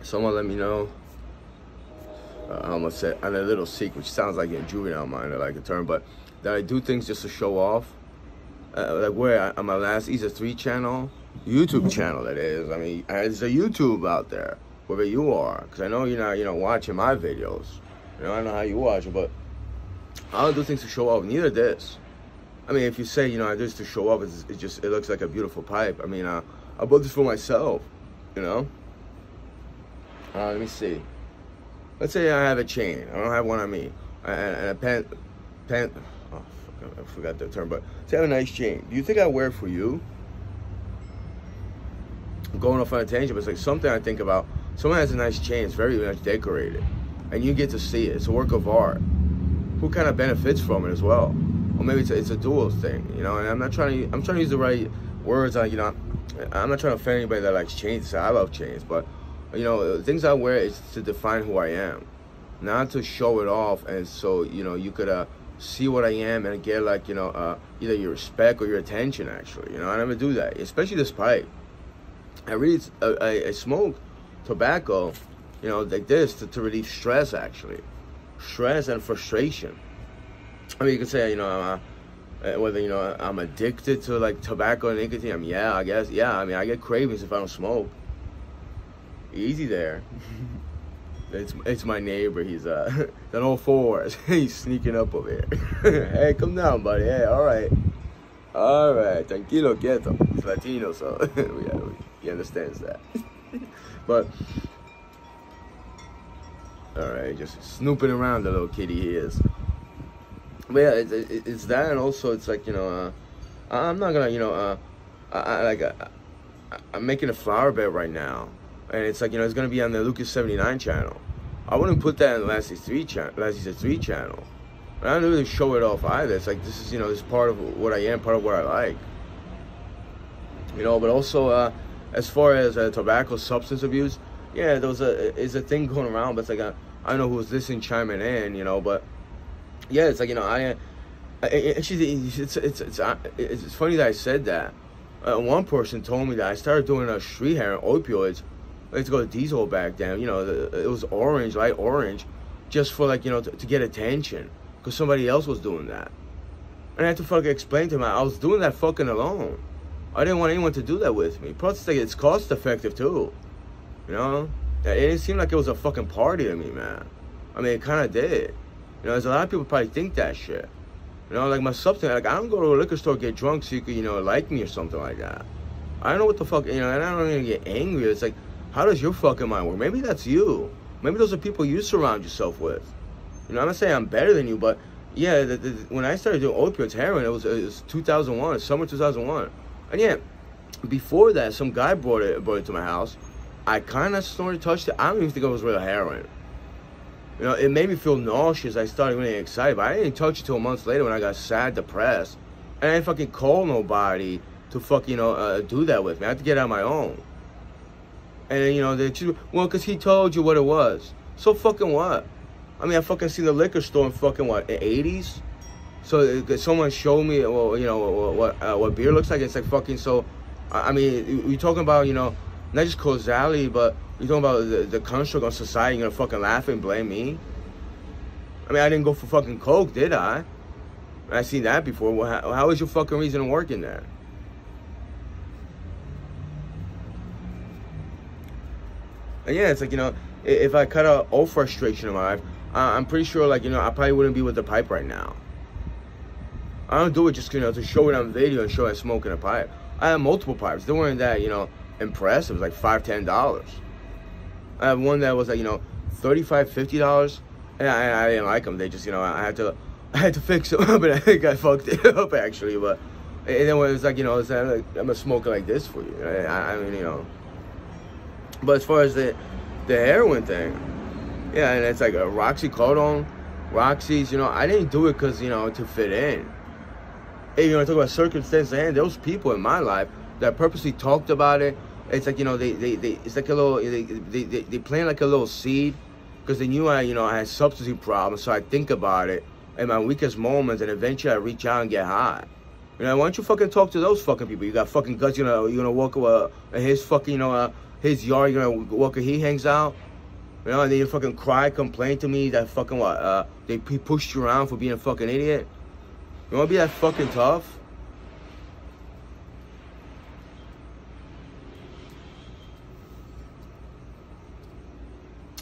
Someone let me know. I almost said on a little secret, which sounds like a juvenile mind, I like the term, but that I do things just to show off. Like where on my last Easer 3 channel, YouTube channel that is. I mean, there's a YouTube out there, wherever you are, because I know you're not, watching my videos. I don't know how you watch it, but I don't do things to show off. Neither this. I mean, if you say, I do this to show off, it looks like a beautiful pipe. I mean, I bought this for myself, Let me see. Let's say I have a chain. I don't have one on me. And a pen. Oh, I forgot the term, but say I have a nice chain. Do you think I wear it for you? I'm going off on a tangent, but it's like something I think about. Someone has a nice chain. It's very much decorated. And you get to see it. It's a work of art. Who kind of benefits from it as well? Or maybe it's a dual thing, And I'm trying to use the right words. I'm not trying to offend anybody that likes chains. I love chains, but things I wear is to define who I am, not to show it off, and so you could see what I am and get either your respect or your attention. Actually, I never do that, especially this pipe. I smoke tobacco, like this to relieve stress, actually, stress and frustration. I mean, you could say whether I'm addicted to like tobacco and nicotine. I mean, yeah, I guess, yeah. I mean, I get cravings if I don't smoke. Easy there. It's my neighbor. He's on all fours. He's sneaking up over here. Hey, come down, buddy. Hey, all right, tranquilo, quieto. He's Latino, so he understands that. But all right, just snooping around, the little kitty he is. But yeah, it's that, and also it's like I'm not gonna I'm making a flower bed right now. And it's like, it's going to be on the Lucas 79 channel. I wouldn't put that in the Last Easter 3 channel. But I don't really show it off either. It's like, this is, this is part of what I am, part of what I like. But also, as far as tobacco substance abuse, yeah, is a thing going around. But it's like, I don't know who's listening, chiming in, but yeah, it's like, actually, it's funny that I said that. One person told me that I started doing a street heroin, opioids. I used to go to Diesel back then. It was orange, light orange, just for to get attention, because somebody else was doing that. And I had to fucking explain to him I was doing that fucking alone. I didn't want anyone to do that with me. Plus, it's cost effective too. It didn't seem like it was a fucking party to me, man. I mean, it kind of did. There's a lot of people probably think that shit. Like my substance, like I don't go to a liquor store get drunk so you could, like me or something like that. I don't know what the fuck, and I don't even get angry. It's like, how does your fucking mind work? Maybe that's you. Maybe those are people you surround yourself with. I'm not saying I'm better than you, but yeah, when I started doing opioids, heroin, it was 2001, summer 2001. And yeah, before that, some guy brought it to my house. I kind of snorted, touched it. I don't even think it was real heroin. It made me feel nauseous. I started getting excited, but I didn't touch it till months later when I got sad, depressed. And I didn't fucking call nobody to fucking, do that with me. I had to get it on my own. And then, they choose, well, because he told you what it was. So fucking what? I mean, I fucking seen the liquor store in fucking, what, the 80s? So someone showed me, well, what beer looks like. It's like fucking, so, I mean, we're talking about, not just causality, but you're talking about the construct of society. You're gonna fucking laugh and blame me? I mean, I didn't go for fucking coke, did I? I seen that before. Well, how is your fucking reason of working there? And yeah, it's like, if I cut out all frustration in my life, I'm pretty sure, I probably wouldn't be with the pipe right now. I don't do it just, to show it on video and show I smoking a pipe. I have multiple pipes. They weren't that, impressive. It was like $5, $10. I have one that was like, $35, $50. And I didn't like them. They just, I had to fix it up, and I think I fucked it up, actually. But, and then when it was like, it's like, I'm gonna smoke it like this for you. I mean, But as far as the heroin thing, yeah, and it's like a Roxycodone, Roxy's, I didn't do it because, to fit in. Hey, talk about circumstances, and those people in my life that purposely talked about it. It's like, it's like a little, they plant like a little seed, because they knew I had substance problems, so I think about it in my weakest moments, and eventually I reach out and get high. Why don't you fucking talk to those fucking people? You got fucking guts, you're gonna walk his fucking, his yard, you know, what he hangs out. You know, and then you fucking cry, complain to me that fucking what, he pushed you around for being a fucking idiot. You wanna be that fucking tough?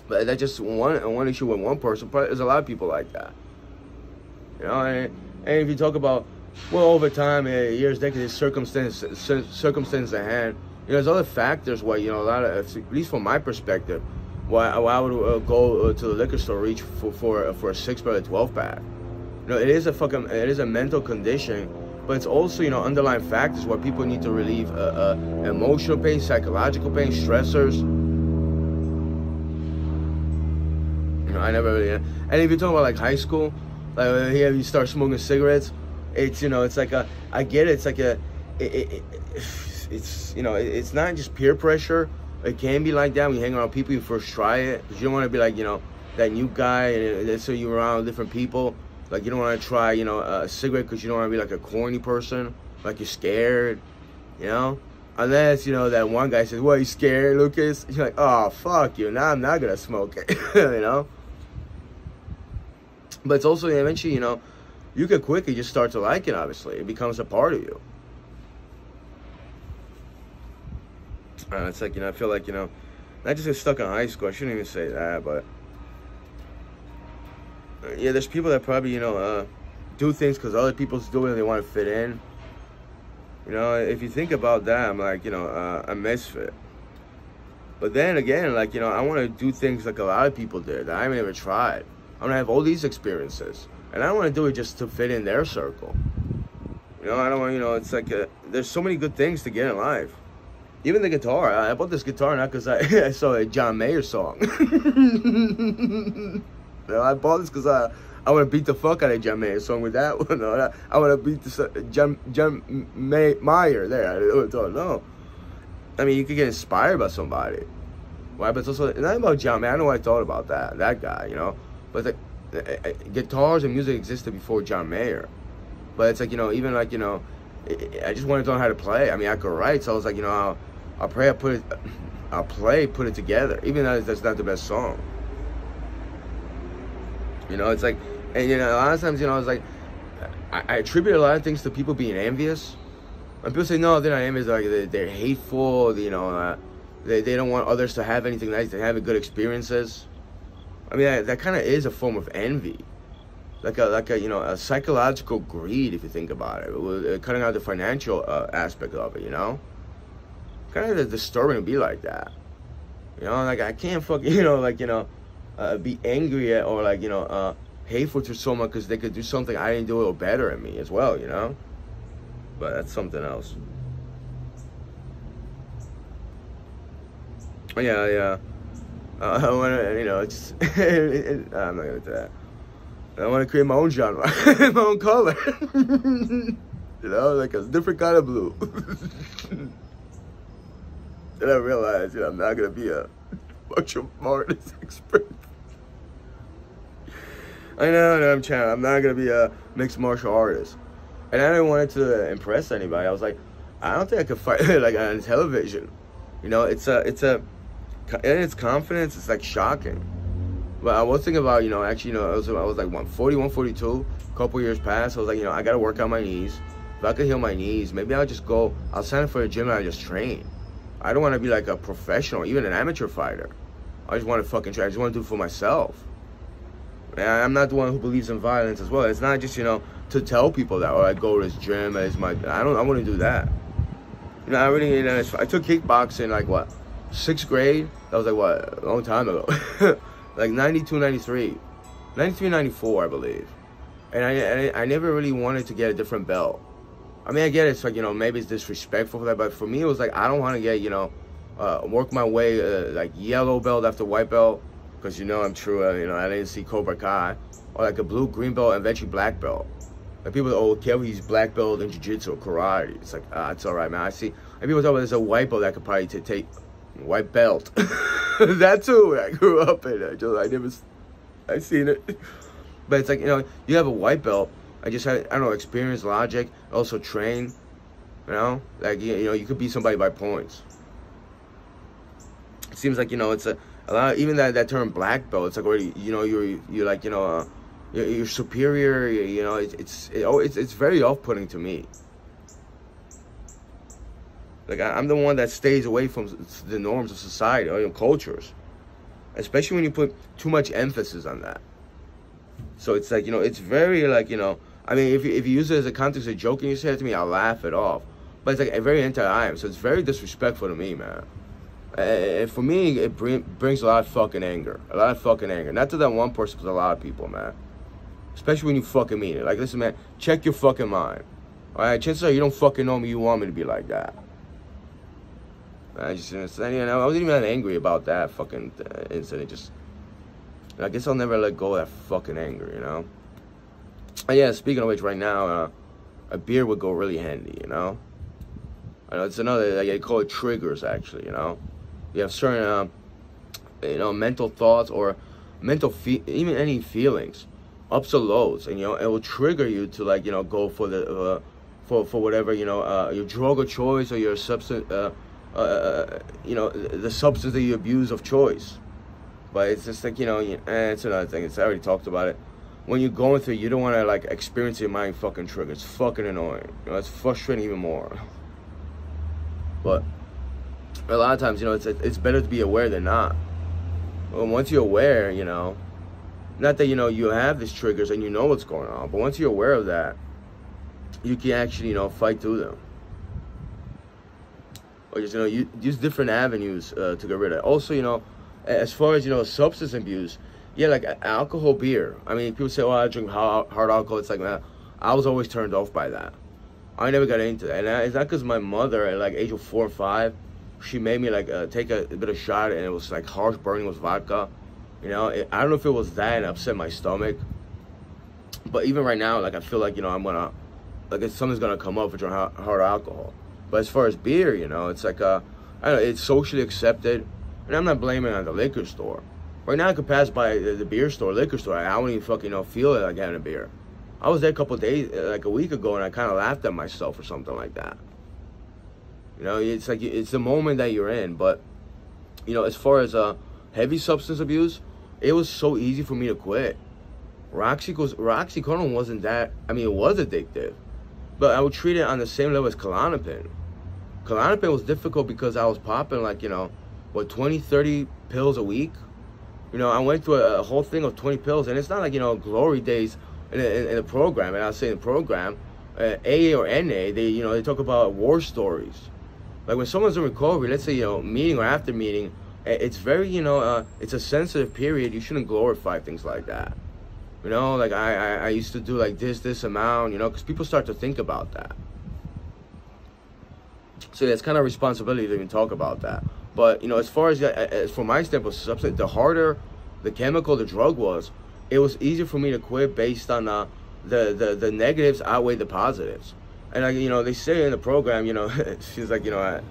But that's just one issue with one person. But there's a lot of people like that. You know, and if you talk about, well, over time, years, decades, circumstance at hand, you know, there's other factors why, you know, a lot of, at least from my perspective, why I would go to the liquor store, reach for a 6-pack or 12-pack. You know, it is a mental condition, but it's also, you know, underlying factors where people need to relieve emotional pain, psychological pain, stressors. You know, I never really, and if you're talking about like high school, like here you start smoking cigarettes, it's, you know, it's like I get it, it's like it's, you know, it's not just peer pressure. It can be like that when you hang around people, you first try it, because you don't want to be like, you know, that new guy, and so you're around different people. Like, you don't want to try, you know, a cigarette because you don't want to be like a corny person, like you're scared, you know? Unless, you know, that one guy says, well, you scared, Lucas? You're like, oh, fuck you, now I'm not going to smoke it, you know? But it's also, eventually, you know, you can quickly just start to like it, obviously. It becomes a part of you. It's like, you know, I feel like, you know, not just get stuck in high school. I shouldn't even say that, but yeah, there's people that probably, you know, do things because other people's doing it and they want to fit in. You know, if you think about that, I'm like, you know, a misfit. But then again, like, you know, I want to do things like a lot of people did that I never tried. I want to have all these experiences, and I don't want to do it just to fit in their circle. You know, I don't want, you know, it's like there's so many good things to get in life. Even the guitar. I bought this guitar not because I saw a John Mayer song. You know, I bought this because I want to beat the fuck out of John Mayer song with that one. I want to beat John Mayer there. I don't know. I mean, you could get inspired by somebody. Right? But it's also not about John Mayer. I know what I thought about that guy, you know. But the guitars and music existed before John Mayer. But it's like, you know, even like, you know, I just wanted to know how to play. I mean, I could write, so I was like, you know, I'll put it together, even though that's not the best song. You know, it's like, and you know, a lot of times, you know, it's like, I attribute a lot of things to people being envious. And people say, no, they're not envious, like they're hateful, you know, they don't want others to have anything nice, they have good experiences. I mean, that kind of is a form of envy. Like a you know, a psychological greed, if you think about it, cutting out the financial aspect of it, you know? Kind of disturbing to be like that. You know, like I can't fucking, you know, like, you know, be angry at or like, you know, hateful to someone because they could do something I didn't do or better at me as well, you know? But that's something else. Yeah. I want to, you know, it's, I'm not going to do that. I want to create my own genre, my own color. You know, like a different kind of blue. Then I realized, you know, I'm not going to be a martial artist expert. I know, I'm not going to be a mixed martial artist. And I didn't want it to impress anybody. I was like, I don't think I could fight like on television. You know, in its confidence, it's like shocking. But I was thinking about, you know, actually, you know, I was like 140, 142, a couple years past. I was like, you know, I got to work on my knees. If I could heal my knees, maybe I'll sign up for a gym and I'll just train. I don't want to be like a professional, even an amateur fighter. I just want to fucking try. I just want to do it for myself. And I'm not the one who believes in violence as well. It's not just, you know, to tell people that, or I go to this gym, I want to do that. You know, I really, you know, I took kickboxing like, what, 6th grade? That was like, what, a long time ago. Like 92, 93. 93, 94, I believe. And I never really wanted to get a different belt. I mean, I get it, it's like, you know, maybe it's disrespectful for that, but for me, it was like, I don't want to get, you know, work my way, like, yellow belt after white belt, because, you know, I'm true, you know, I didn't see Cobra Kai, or like a blue, green belt, and eventually black belt. Like, people, oh, Kelly's black belt in jiu-jitsu or karate. It's like, it's all right, man, I see. And people talk about there's a white belt that could probably take, white belt. That too, I grew up in it, I seen it. But it's like, you know, you have a white belt, I just had, I don't know, experience, logic, also train, you know? Like, you know, you could beat somebody by points. It seems like, you know, it's a lot. Even that term black belt, it's like already, you know, you're like, you know, you're superior. You know, it's very off-putting to me. Like, I'm the one that stays away from the norms of society or, you know, cultures, especially when you put too much emphasis on that. So it's like, you know, it's very like, you know, I mean, if you use it as a context of joking, you say it to me, I'll laugh it off. But it's like a very anti-I-am, so it's very disrespectful to me, man. And for me, it brings a lot of fucking anger. A lot of fucking anger. Not to that one person, but a lot of people, man. Especially when you fucking mean it. Like, listen, man, check your fucking mind. Alright, chances are you don't fucking know me, you want me to be like that. I wasn't even that angry about that fucking incident. Just, I guess I'll never let go of that fucking anger, you know? And yeah, speaking of which, right now, a beer would go really handy, you know? I know it's another, like, they call it triggers, actually, you know? You have certain, you know, mental thoughts or even any feelings, ups or lows, and, you know, it will trigger you to, like, you know, go for the, for whatever, you know, your drug of choice or your substance, you know, the substance that you abuse of choice. But it's just like, you know, and it's another thing. I already talked about it. When you're going through, you don't want to, like, experience your mind fucking trigger. It's fucking annoying. You know, it's frustrating even more. But a lot of times, you know, it's better to be aware than not. Well, once you're aware, you know, not that, you know, you have these triggers and you know what's going on, but once you're aware of that, you can actually, you know, fight through them. Or just, you know, you use different avenues to get rid of it. Also, you know, as far as, you know, substance abuse, yeah, like alcohol, beer. I mean, people say, oh, I drink hard alcohol. It's like, man, I was always turned off by that. I never got into that. And it's not because my mother, at like age of 4 or 5, she made me like take a bit of shot, and it was like harsh burning with vodka. You know, I don't know if it was that and upset my stomach. But even right now, like, I feel like, you know, I'm gonna, like, something's gonna come up with hard alcohol. But as far as beer, you know, it's like, I don't know, it's socially accepted. And I'm not blaming it on the liquor store. Right now, I could pass by the beer store, liquor store. I wouldn't even fucking, you know, feel it like having a beer. I was there a couple of days, like a week ago, and I kind of laughed at myself or something like that. You know, it's like, it's the moment that you're in. But, you know, as far as heavy substance abuse, it was so easy for me to quit. Roxycodone wasn't that, I mean, it was addictive. But I would treat it on the same level as Klonopin. Klonopin was difficult because I was popping, like, you know, what, 20, 30 pills a week? You know, I went through a whole thing of 20 pills, and it's not like, you know, glory days in the program. And I was saying the program, AA or NA, they talk about war stories. Like, when someone's in recovery, let's say, you know, meeting or after meeting, it's very, you know, it's a sensitive period. You shouldn't glorify things like that. You know, like, I used to do, like, this amount, you know, because people start to think about that. So it's kind of responsibility to even talk about that. But, you know, as far as from my standpoint, substance, the harder the chemical, the drug was, it was easier for me to quit based on the negatives outweigh the positives. And, you know, they say in the program, you know, she's like, you know,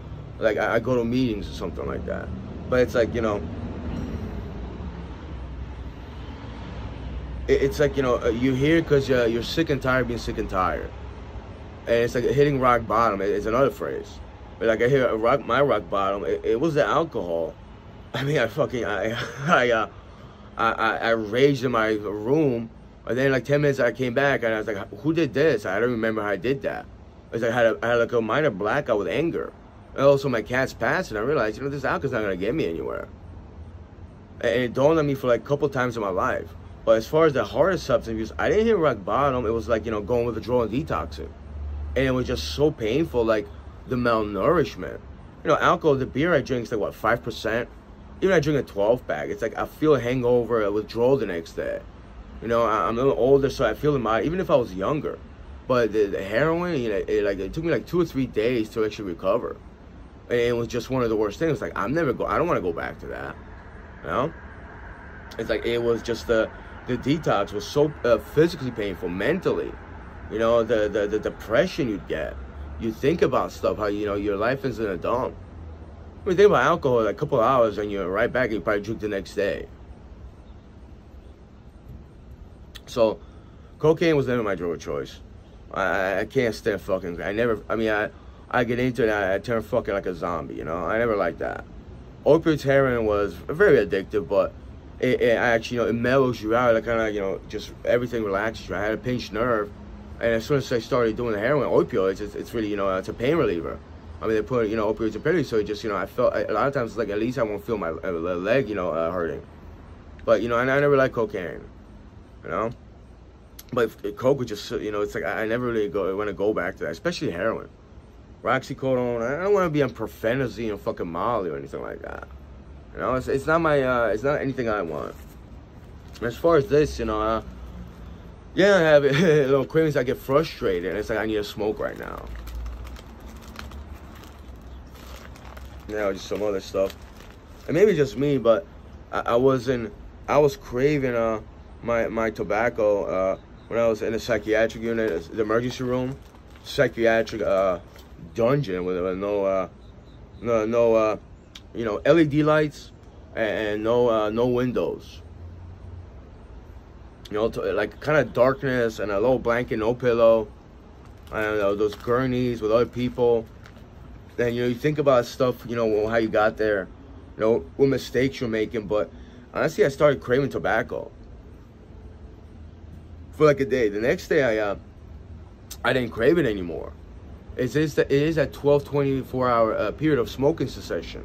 I go to meetings or something like that. But it's like, you know, it's like, you know, you're here because you're sick and tired of being sick and tired. And it's like hitting rock bottom. It's another phrase. But like, I hear my rock bottom. It was the alcohol. I mean, I raged in my room. And then like 10 minutes I came back and I was like, who did this? I don't remember how I did that. It's like I had like a minor blackout with anger. And also my cat's passed, and I realized, you know, this alcohol's not gonna get me anywhere. And it dawned on me for like a couple times in my life. But as far as the hardest substance abuse, I didn't hit rock bottom. It was like, you know, going with withdrawal and detoxing. And it was just so painful, like the malnourishment. You know, alcohol, the beer I drink is like, what, 5%? Even I drink a 12 pack, it's like I feel a hangover, a withdrawal the next day. You know, I'm a little older, so I feel it even if I was younger. But the heroin, you know, it took me like 2 or 3 days to actually recover. And it was just one of the worst things. Like, I don't want to go back to that. You know? It's like, it was just the detox was so physically painful, mentally. You know, the depression you'd get. You think about stuff, how, you know, your life is in a dump. When you think about alcohol, like a couple of hours and you're right back, and you probably drink the next day. So, cocaine was never my drug of choice. I can't stand fucking, I get into it and I turn fucking like a zombie, you know? I never liked that. Opiates, heroin was very addictive, but it actually, it mellows you out. It kind of, just everything relaxes you. I had a pinched nerve, and as soon as I started doing the heroin, opioids, it's really, it's a pain reliever. I mean, they put, opioids in pain, so it just, I felt, a lot of times, like, at least I won't feel my leg, hurting. But, I never liked cocaine, But coke would just, it's like, I never really want to go back to that, especially heroin. Oxycodone, I don't want to be on profenazine or fucking Molly or anything like that. It's not my, it's not anything I want. As far as this, yeah, I have cravings. I get frustrated, and it's like I need to smoke right now. Just some other stuff, and maybe just me, but I was craving my tobacco when I was in the psychiatric unit, the emergency room, psychiatric dungeon with no LED lights and no windows. Like kind of darkness and a low blanket, no pillow. I don't know, those gurneys with other people. And you think about stuff, how you got there, what mistakes you're making. But honestly, I started craving tobacco for like a day. The next day, I didn't crave it anymore. It is that 24-hour period of smoking cessation.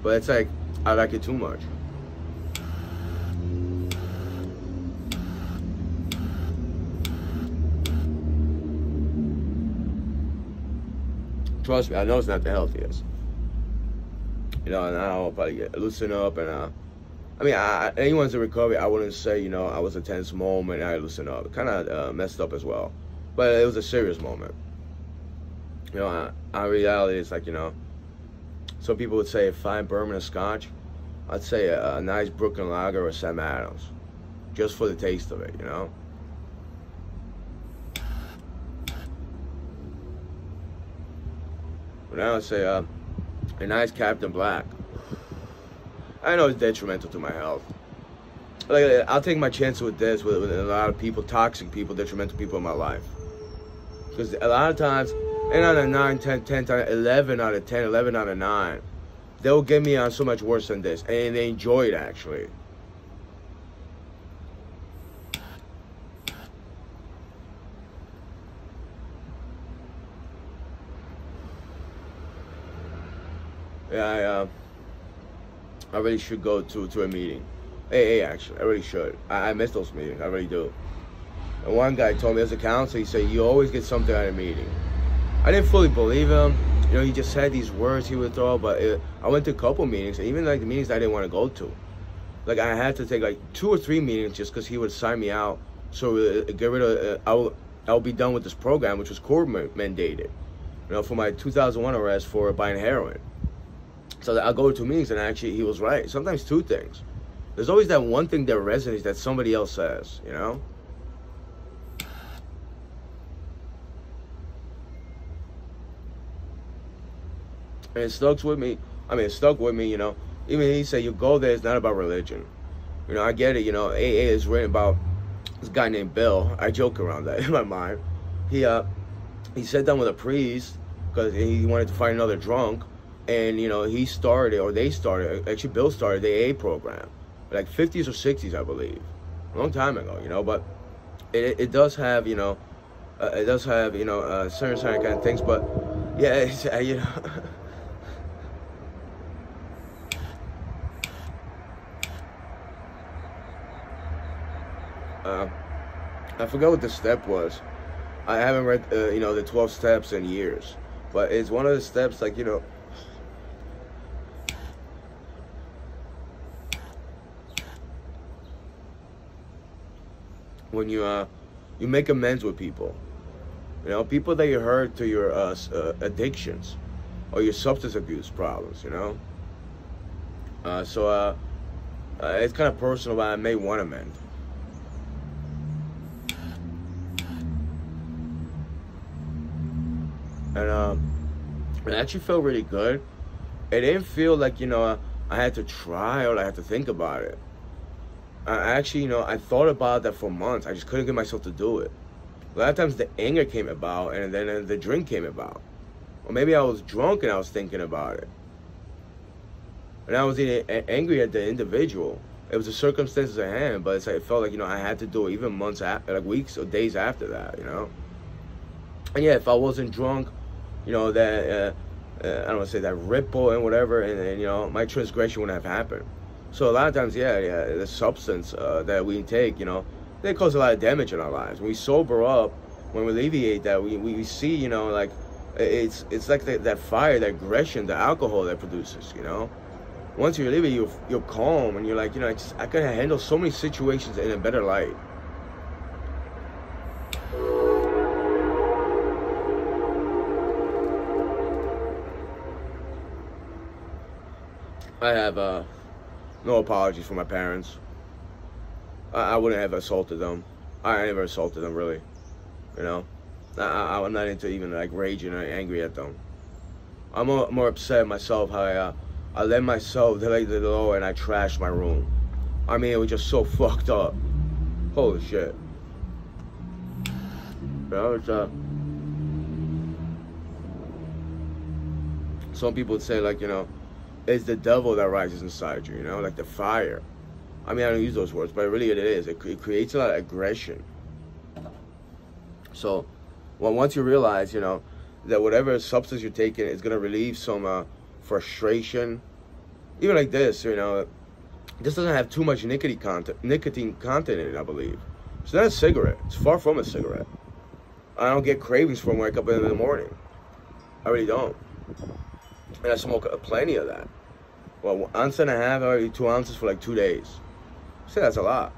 But it's like, I like it too much. Trust me, I know it's not the healthiest. And I'll probably loosen up. And I mean, anyone's in recovery, I wouldn't say, I was a tense moment, I loosened up. It kind of messed up as well. But it was a serious moment. On reality, it's like, some people would say a fine bourbon or scotch. I'd say a nice Brooklyn Lager or Sam Adams, just for the taste of it, But now I'd say a nice Captain Black. I know it's detrimental to my health. Like, I'll take my chances with this, with a lot of people, toxic people, detrimental people in my life. Because a lot of times, and on a 9, 10, 10, 11 out of 10, 11 out of 9, they'll get me on so much worse than this. And they enjoy it, actually. Yeah, I really should go to a meeting. AA, actually, I really should. I miss those meetings, I really do. And one guy told me as a counselor, he said, you always get something out of a meeting. I didn't fully believe him. He just said these words he would throw, but I went to a couple meetings, and even like the meetings I didn't want to go to. Like, I had to take like 2 or 3 meetings just because he would sign me out. So get rid of, I'll be done with this program, which was court mandated, for my 2001 arrest for buying heroin. So I'll go to meetings, and actually he was right. Sometimes 2 things. There's always that one thing that resonates that somebody else says, And it stuck with me. It stuck with me, Even he said, you go there, it's not about religion. I get it, AA is written about this guy named Bill. I joke around that in my mind. He sat down with a priest because he wanted to find another drunk. And, they started, actually Bill started the AA program. Like 50s or 60s, I believe. A long time ago, but it does have, it does have, certain kind of things. But, yeah, it's, I forgot what the step was. I haven't read, the 12 steps in years. But it's one of the steps, like, when you make amends with people. People that you hurt to your addictions or your substance abuse problems, So it's kind of personal, but I made one amend. And it actually felt really good. It didn't feel like, I had to try or I had to think about it. I actually, I thought about that for months. I just couldn't get myself to do it. A lot of times the anger came about, and then the drink came about. Or maybe I was drunk and I was thinking about it. and I was angry at the individual. It was the circumstances at hand, but it's like, it felt like, you know, I had to do it even months after, like weeks or days after that, you know. And yeah, if I wasn't drunk, you know, that I don't want to say that ripple and whatever, and you know, my transgression wouldn't have happened. So a lot of times, yeah, the substance that we take, you know, they cause a lot of damage in our lives. When we sober up, when we alleviate that, we see, you know, like it's like that fire, that aggression, the alcohol that produces, you know. Once you alleviate, you're calm, and you're like, you know, I could handle so many situations in a better light. I have no apologies for my parents. I wouldn't have assaulted them. I never assaulted them, really. You know, I'm not into even like raging or angry at them. I'm more upset at myself how I let myself delay the low and I trashed my room. I mean, it was just so fucked up. Holy shit. You know, it's some people would say, like, you know, it's the devil that rises inside you, you know, like the fire. I mean, I don't use those words, but really it is. It creates a lot of aggression. So, well, once you realize, you know, that whatever substance you're taking is going to relieve some frustration, even like this, you know, this doesn't have too much nicotine content in it, I believe. It's not a cigarette. It's far from a cigarette. I don't get cravings from wake up in the morning. I really don't. And I smoke plenty of that. Well, 1.5 ounces, already 2 ounces for like 2 days. See, that's a lot.